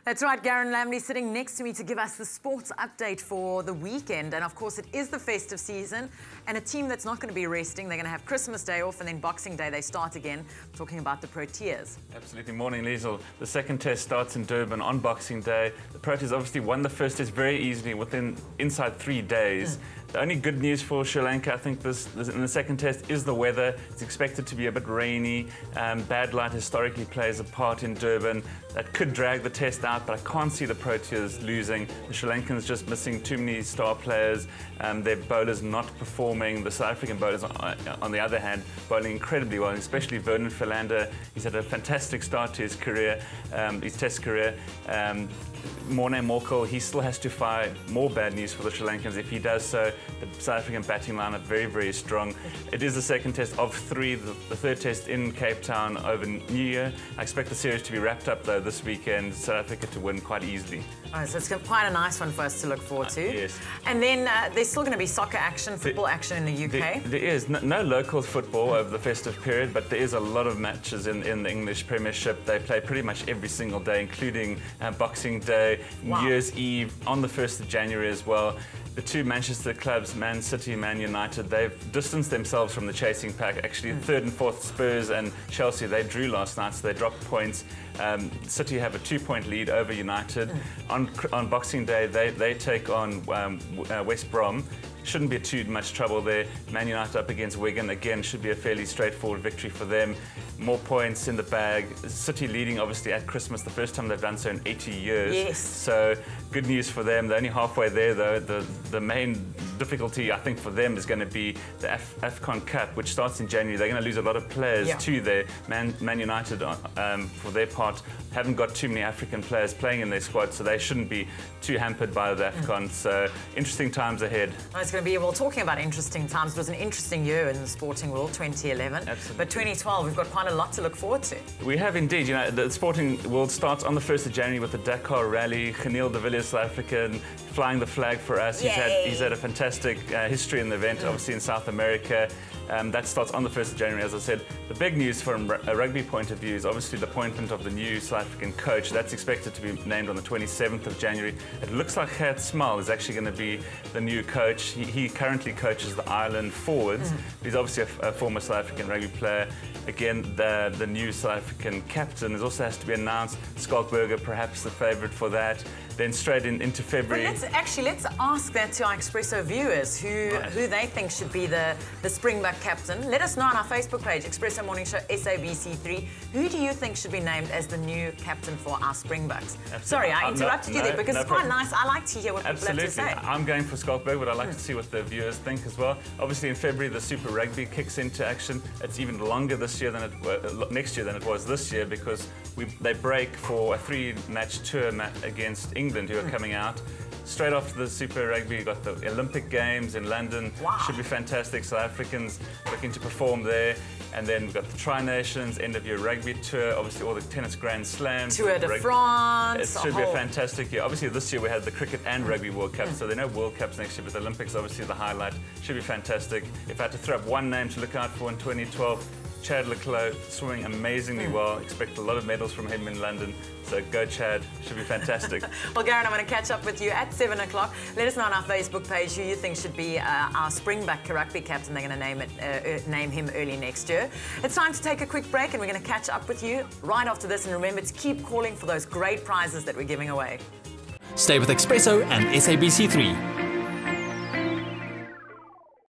That's right, Garrin Lambley sitting next to me to give us the sports update for the weekend. And of course, it is the festive season, and a team that's not going to be resting. They're going to have Christmas Day off, and then Boxing Day they start again, talking about the Proteas. Absolutely. Morning, Liesl. The second test starts in Durban on Boxing Day. The Proteas obviously won the first test very easily inside 3 days. The only good news for Sri Lanka, I think, this in the second test is the weather. It's expected to be a bit rainy. Bad light historically plays a part in Durban. That could drag the test out, but I can't see the Proteas losing. The Sri Lankans just missing too many star players. Their bowlers not performing. The South African bowlers, on the other hand, bowling incredibly well, especially Vernon Philander. He's had a fantastic start to his career, his test career. Morne Morkel, he still has to fight more bad news for the Sri Lankans. If he does so, the South African batting lineup very, very strong. It is the second test of 3, the third test in Cape Town over New Year. I expect the series to be wrapped up though this weekend, South Africa to win quite easily. Oh, so it's quite a nice one for us to look forward to. Yes. And then there's still going to be soccer action, football action in the UK. There is no local football over the festive period, but there is a lot of matches in the English Premiership. They play pretty much every single day, including Boxing Day, Wow. New Year's Eve, on the 1st of January as well. The two Manchester clubs, Man City, Man United, they've distanced themselves from the chasing pack. Actually, 3rd and 4th, Spurs and Chelsea, they drew last night, so they dropped points. City have a 2-point lead over United. On Boxing Day, they take on West Brom. Shouldn't be too much trouble there. Man United up against Wigan. Again, should be a fairly straightforward victory for them. More points in the bag. City leading, obviously, at Christmas, the first time they've done so in 80 years. Yes. So, good news for them. They're only halfway there, though. The main difficulty, I think, for them is going to be the AFCON Cup, which starts in January. They're going to lose a lot of players to there. Man United, for their part, haven't got too many African players playing in their squad, so they shouldn't be too hampered by the AFCON. So, interesting times ahead. Well, it's going to be, well, talking about interesting times, it was an interesting year in the sporting world, 2011. Absolutely. But 2012, we've got quite a lot to look forward to. We have indeed. You know, the sporting world starts on the 1st of January with the Dakar Rally. Khanil de Villiers, South African, flying the flag for us. He's had a fantastic history in the event, obviously in South America. That starts on the 1st of January, as I said. The big news from a rugby point of view is obviously the appointment of the new South African coach. That's expected to be named on the 27th of January. It looks like Gert Smal is actually going to be the new coach. He currently coaches the Ireland forwards. He's obviously a former South African rugby player. Again, the new South African captain also has to be announced. Skalkberger, perhaps the favourite for that. Then straight into February. But let's ask that to our eXpresso viewers, who they think should be the Springbok captain. Let us know on our Facebook page, Expresso Morning Show SABC3. Who do you think should be named as the new captain for our Springboks? Absolutely. Sorry, I interrupted you there because it's quite nice. I like to hear what people have to say. I'm going for Skalkberg, but I'd like to see what the viewers think as well. Obviously, in February, the Super Rugby kicks into action. It's even longer this year than next year than it was this year, because they break for a 3-match tour against England, who are coming out. Straight after the Super Rugby, you've got the Olympic Games in London. Wow. Should be fantastic. South Africans looking to perform there. And then we've got the Tri-Nations, end-of-year rugby tour, obviously all the tennis Grand Slams. Tour de France. It should be a fantastic year. Obviously, this year we had the Cricket and Rugby World Cup, so there are no World Cups next year, but the Olympics, obviously, the highlight. Should be fantastic. If I had to throw up one name to look out for in 2012, Chad Leclos, swimming amazingly well. Expect a lot of medals from him in London. So go Chad, should be fantastic. Well, Garrin, I'm going to catch up with you at 7 o'clock. Let us know on our Facebook page who you think should be our Springbok rugby captain. They're going to name him early next year. It's time to take a quick break, and we're going to catch up with you right after this. And remember to keep calling for those great prizes that we're giving away. Stay with eXpresso and SABC3.